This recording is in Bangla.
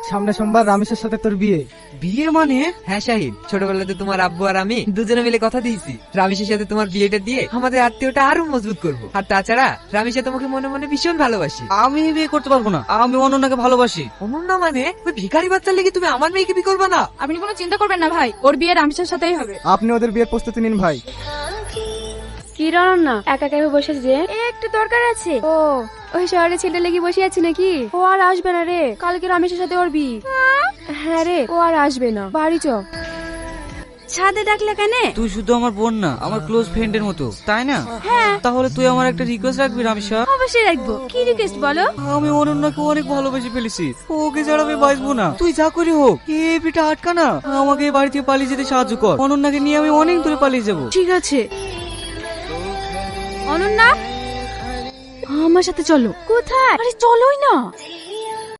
সামনে সোমবার রামেশের সাথে তোর বিয়ে। বিয়ে মানে? হ্যাঁ শাহিদ, ছোটবেলাতে তোমার আব্বু আর আমি দুজনে মিলে কথা দিয়েছি রামেশের সাথে তোমার বিয়েটা দিয়ে আমাদের আত্মীয়টা আরো মজবুত করবো। আর তাছাড়া রামেশা তোমাকে মনে মনে ভীষণ ভালোবাসি। আমি বিয়ে করতে পারবো না, আমি অনন্যাকে ভালোবাসি। অনন্যা মানে? ওই ভিখারি বাচ্চার লেগে তুমি আমার মেয়েকে বিয়ে করবা না? আপনি কোনো চিন্তা করবেন না ভাই, ওর বিয়ে রামেশের সাথেই হবে। আপনি ওদের বিয়ের প্রস্তুতি নিন ভাই। কি না একা একা বসে যে একটু দরকার আছে। ও ওই শহরে ছেলে লেগে বসে আছে নাকি? ও আর আসবে না রে, কালকে রমেশের সাথে ওর বিয়ে। হ্যাঁ রে, ও আর আসবে না, বাড়ি চ। ছাদে ডাকলে কেন? তুই শুধু আমার বোন না, আমার ক্লোজ ফ্রেন্ডের মতো, তাই না? হ্যাঁ। তাহলে তুই আমার একটা রিকোয়েস্ট রাখবি রামেশা? অবশ্যই রাখবো। কি রিকোয়েস্ট বলো? আমি অনন্যাকে অনেক ভালোবেসে ফেলেছি, ওকে ছাড়া আমি বাঁচবো না। তুই যা করি হোক এ পিঠা আটকা না, আমাকে এই বাড়ি থেকে পালিয়ে যেতে সাহায্য কর। অনন্যাকে নিয়ে আমি অনেক দূরে পালিয়ে যাবো। ঠিক আছে। অনন্যা আমার সাথে চলো। কোথায়? আরে চলোই না।